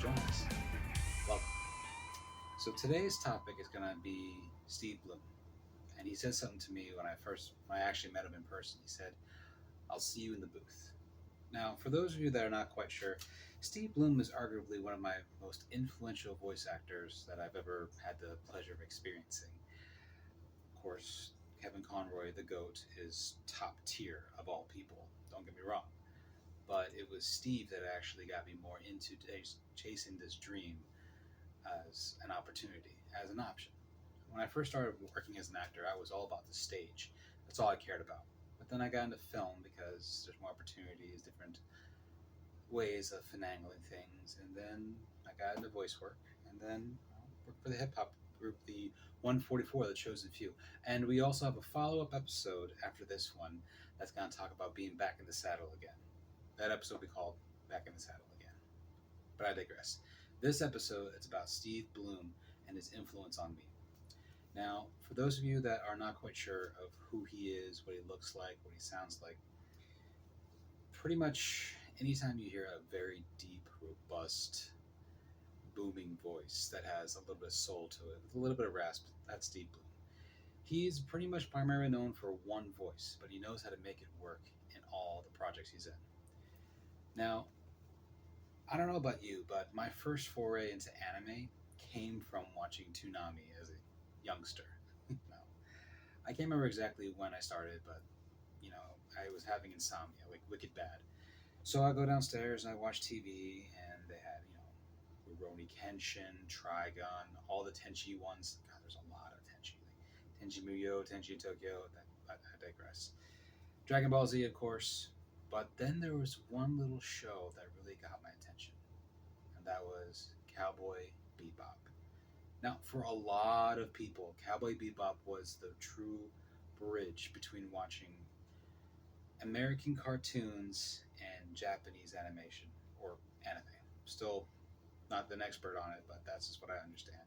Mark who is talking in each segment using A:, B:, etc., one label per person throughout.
A: join us. Welcome. So today's topic is going to be Steve Blum, and he said something to me when I actually met him in person. He said, "I'll see you in the booth." Now, for those of you that are not quite sure, Steve Blum is arguably one of my most influential voice actors that I've ever had the pleasure of experiencing. Of course, Kevin Conroy, the GOAT, is top tier of all people. Don't get me wrong. But it was Steve that actually got me more into chasing this dream as an opportunity, as an option. When I first started working as an actor, I was all about the stage. That's all I cared about. But then I got into film because there's more opportunities, different ways of finagling things, and then I got into voice work, and then worked for the hip hop group, the 144, the Chosen Few. And we also have a follow up episode after this one that's going to talk about being back in the saddle again. That episode we called Back in the Saddle Again. But I digress. This episode is about Steve Blum and his influence on me. Now, for those of you that are not quite sure of who he is, what he looks like, what he sounds like, pretty much anytime you hear a very deep, robust, booming voice that has a little bit of soul to it, with a little bit of rasp, that's Steve Blum. He's pretty much primarily known for one voice, but he knows how to make it work in all the projects he's in. Now, I don't know about you, but my first foray into anime came from watching Toonami as a youngster. No, I can't remember exactly when I started, but I was having insomnia, like wicked bad. So I go downstairs and I watch TV, and they had Rurouni Kenshin, Trigun, all the Tenchi ones. God, there's a lot of Tenchi, like Tenchi Muyo, Tenchi Tokyo. I digress. Dragon Ball Z, of course. But then there was one little show that really got my attention, and that was Cowboy Bebop. Now, for a lot of people, Cowboy Bebop was the true bridge between watching American cartoons and Japanese animation, or anime. Still not an expert on it, but that's just what I understand.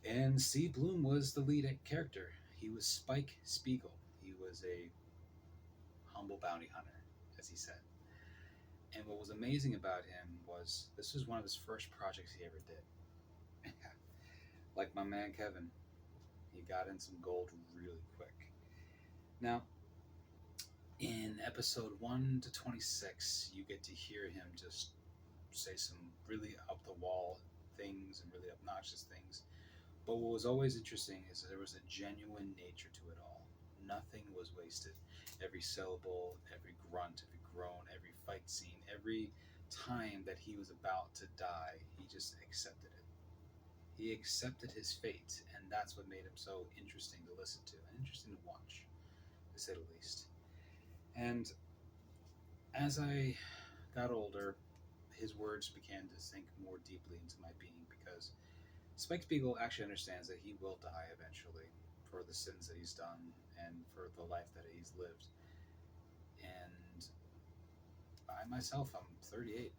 A: And Steve Blum was the lead character. He was Spike Spiegel. He was a humble bounty hunter, as he said. And what was amazing about him was this was one of his first projects he ever did. Like my man Kevin, he got in some gold really quick. Now, in episode 1 to 26, you get to hear him just say some really up the wall things and really obnoxious things. But what was always interesting is that there was a genuine nature to it all. Nothing was wasted. Every syllable, every grunt, every groan, every fight scene, every time that he was about to die, he just accepted it. He accepted his fate, and that's what made him so interesting to listen to and interesting to watch, to say the least. And as I got older, his words began to sink more deeply into my being because Spike Spiegel actually understands that he will die eventually for the sins that he's done and for the life that he's lived. And I myself, I'm 38.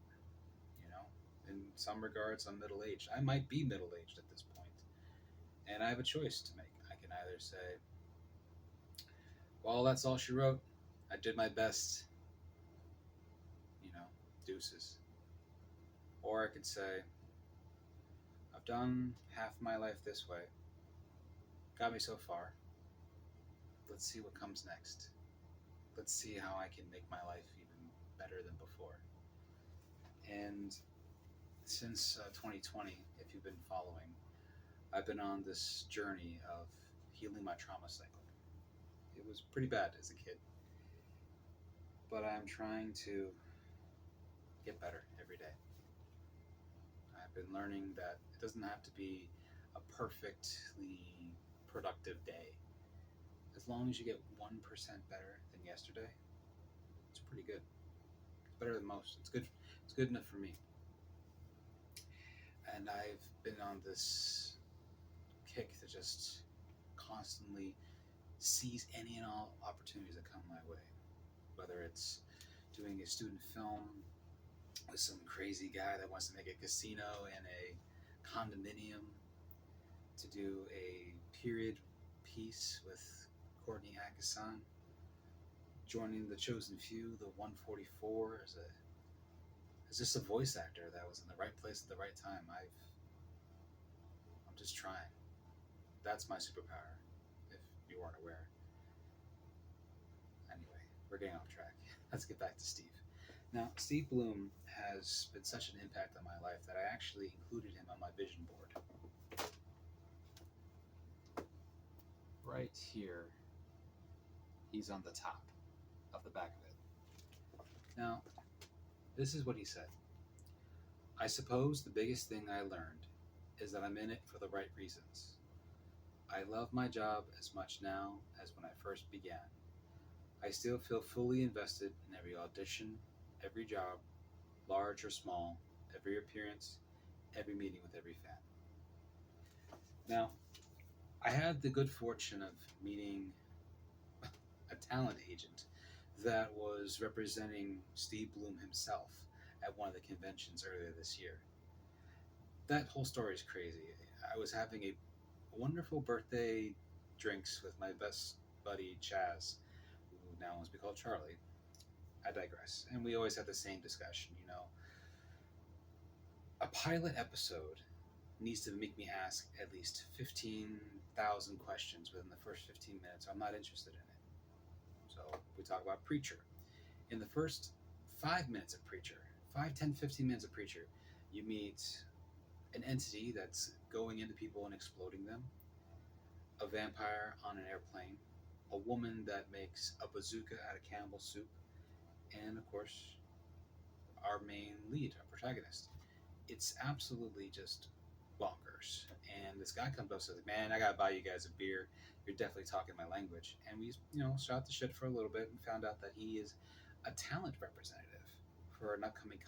A: You know, in some regards, I'm middle aged. I might be middle aged at this point, and I have a choice to make. I can either say, "Well, that's all she wrote. I did my best. Deuces," or I could say, "I've done half my life this way. Got me so far. Let's see what comes next. Let's see how I can make my life even better than before." And since 2020, if you've been following, I've been on this journey of healing my trauma cycle. It was pretty bad as a kid, but I'm trying to get better every day. I've been learning that it doesn't have to be a perfectly productive day. As long as you get 1% better than yesterday, it's pretty good. It's better than most. It's good. It's good enough for me. And I've been on this kick to just constantly seize any and all opportunities that come my way. Whether it's doing a student film with some crazy guy that wants to make a casino and a condominium, to do a period piece with Courtney Akasan, joining the Chosen Few, the 144, as a It's just a voice actor that was in the right place at the right time. I'm just trying. That's my superpower. If you weren't aware. Anyway, we're getting off track. Let's get back to Steve. Now, Steve Blum has been such an impact on my life that I actually included him on my vision board. Right here, he's on the top of the back of it. Now, this is what he said. I suppose the biggest thing I learned is that I'm in it for the right reasons. I love my job as much now as when I first began. I still feel fully invested in every audition, every job, large or small, every appearance, every meeting with every fan. Now, I had the good fortune of meeting a talent agent that was representing Steve Blum himself at one of the conventions earlier this year. That whole story is crazy. I was having a wonderful birthday drinks with my best buddy Chaz, who now wants to be called Charlie. I digress. And we always had the same discussion, a pilot episode needs to make me ask at least 15,000 questions within the first 15 minutes. I'm not interested in it. So we talk about Preacher. In the first 5 minutes of Preacher, 5, 10, 15 minutes of Preacher, you meet an entity that's going into people and exploding them, a vampire on an airplane, a woman that makes a bazooka out of Campbell's soup, and of course, our main lead, our protagonist. It's absolutely just bonkers. And this guy comes up and says, "Man, I gotta buy you guys a beer. You're definitely talking my language." And we, shot the shit for a little bit and found out that he is a talent representative for an upcoming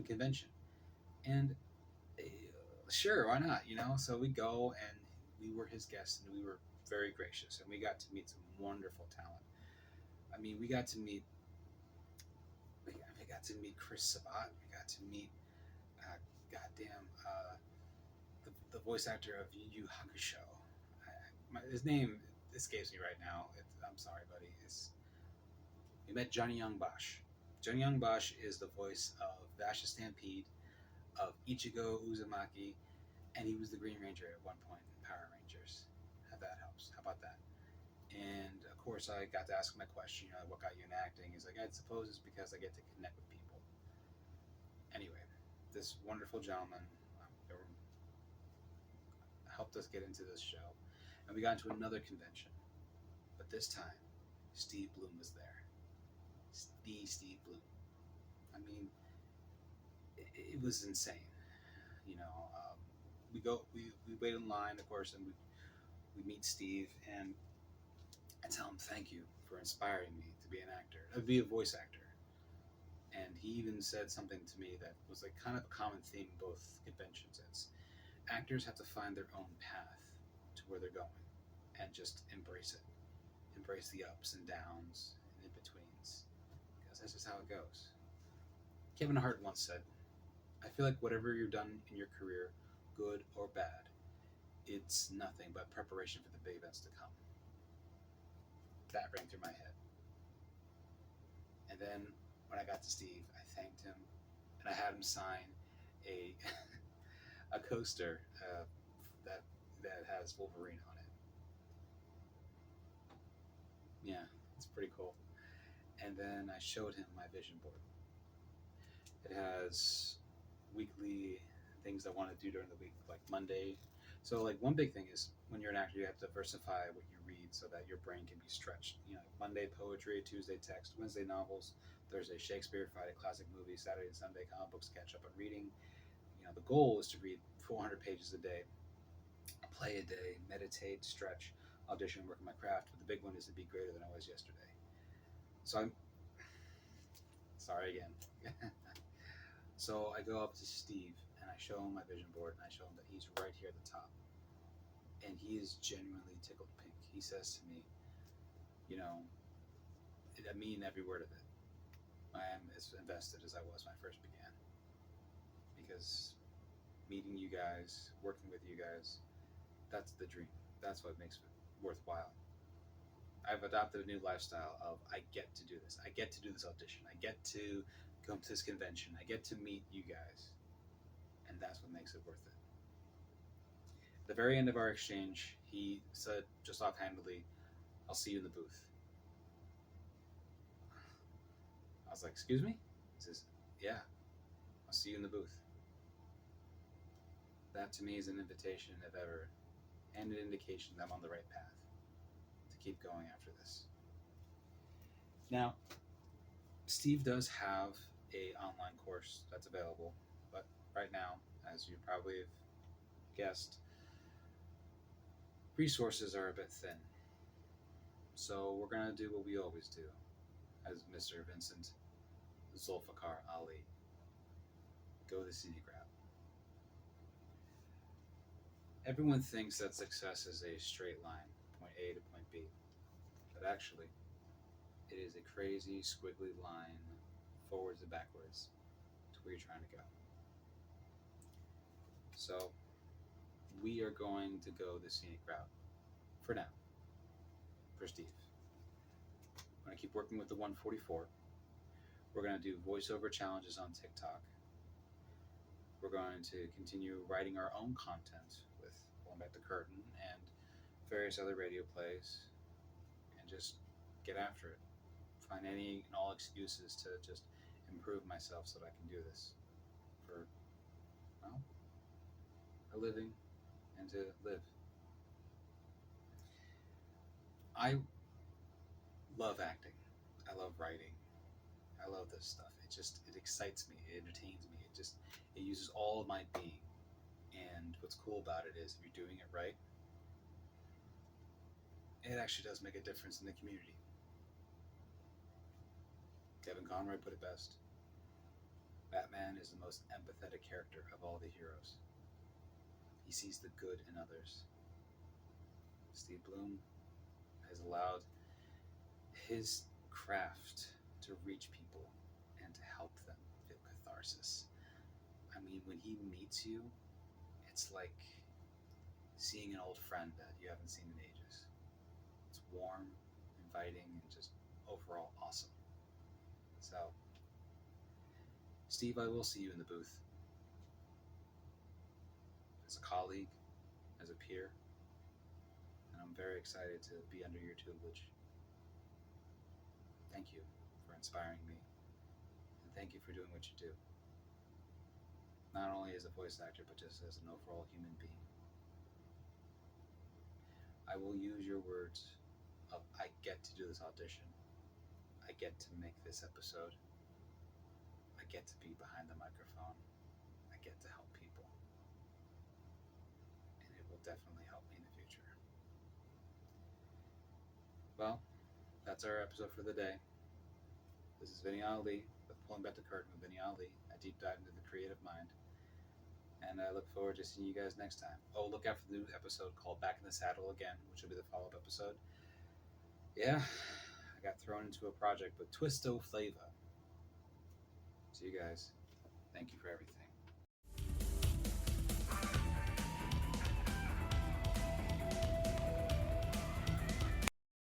A: convention. And uh, sure, why not? So we go and we were his guests and we were very gracious and we got to meet some wonderful talent. I mean, we got to meet Chris Sabat. We got to meet goddamn the voice actor of Yu Yu Hakusho. His name escapes me right now. I'm sorry, buddy. We met Johnny Young Bosch. Johnny Young Bosch is the voice of Vash the Stampede, of Ichigo Uzumaki, and he was the Green Ranger at one point in Power Rangers. How that helps. How about that? And of course, I got to ask him a question. What got you in acting? He's like, I suppose it's because I get to connect with people. Anyway, this wonderful gentleman helped us get into this show, and we got into another convention. But this time, Steve Blum was there. The Steve Blum. I mean, it was insane. You know, we wait in line, of course, and we meet Steve, and I tell him thank you for inspiring me to be an actor, to be a voice actor. And he even said something to me that was like kind of a common theme in both conventions. It's actors have to find their own path to where they're going, and just embrace it, embrace the ups and downs and in betweens, because that's just how it goes. Kevin Hart once said, I feel like whatever you've done in your career, good or bad, it's nothing but preparation for the big events to come. That rang through my head. And then when I got to Steve, I thanked him and I had him sign a a coaster that has Wolverine on it. Yeah, it's pretty cool. And then I showed him my vision board. It has weekly things I want to do during the week, like Monday. So, like, one big thing is when you're an actor, you have to diversify what you read so that your brain can be stretched. Monday poetry, Tuesday text, Wednesday novels, Thursday Shakespeare, Friday classic movies, Saturday and Sunday comic books, catch up on reading. The goal is to read 400 pages a day, play a day, meditate, stretch, audition, work on my craft. But the big one is to be greater than I was yesterday. So I'm sorry again. So I go up to Steve and I show him my vision board and I show him that he's right here at the top. And he is genuinely tickled pink. He says to me, I mean every word of it. I am as invested as I was when I first began. Because meeting you guys, working with you guys, that's the dream. That's what makes it worthwhile. I've adopted a new lifestyle of I get to do this. I get to do this audition. I get to come to this convention. I get to meet you guys, and that's what makes it worth it. At the very end of our exchange, he said just offhandedly, "I'll see you in the booth." I was like, "Excuse me?" He says, "Yeah, I'll see you in the booth." That to me is an invitation, if ever, and an indication that I'm on the right path to keep going after this. Now, Steve does have a online course that's available, but right now, as you probably have guessed, resources are a bit thin. So we're gonna do what we always do, as Mr. Vincent Zulfikar Ali. Go the scenic route. Everyone thinks that success is a straight line, point A to point B, but actually, it is a crazy, squiggly line, forwards and backwards, to where you're trying to go. So, we are going to go the scenic route for now, for Steve. I'm going to keep working with the 144. We're going to do voiceover challenges on TikTok. We're going to continue writing our own content with Pulling Back the Curtain and various other radio plays, and just get after it. Find any and all excuses to just improve myself so that I can do this for, well, a living and to live. I love acting. I love writing. I love this stuff. It excites me. It entertains me. It uses all of my being. And what's cool about it is if you're doing it right, it actually does make a difference in the community. Kevin Conroy put it best. Batman is the most empathetic character of all the heroes. He sees the good in others. Steve Blum has allowed his craft to reach people and to help them feel catharsis. I mean, when he meets you, it's like seeing an old friend that you haven't seen in ages. It's warm, inviting, and just overall awesome. So, Steve, I will see you in the booth as a colleague, as a peer, and I'm very excited to be under your tutelage. Thank you for inspiring me, and thank you for doing what you do, not only as a voice actor, but just as an overall human being. I will use your words of I get to do this audition, I get to make this episode, I get to be behind the microphone, I get to help people, and it will definitely help me in the future. Well, that's our episode for the day. This is Vinny Ali with Pulling Back the Curtain with Vinny Ali, a deep dive into the creative mind. And I look forward to seeing you guys next time. Oh, look out for the new episode called Back in the Saddle again, which will be the follow-up episode. Yeah, I got thrown into a project with Twisto Flava. See you guys. Thank you for everything.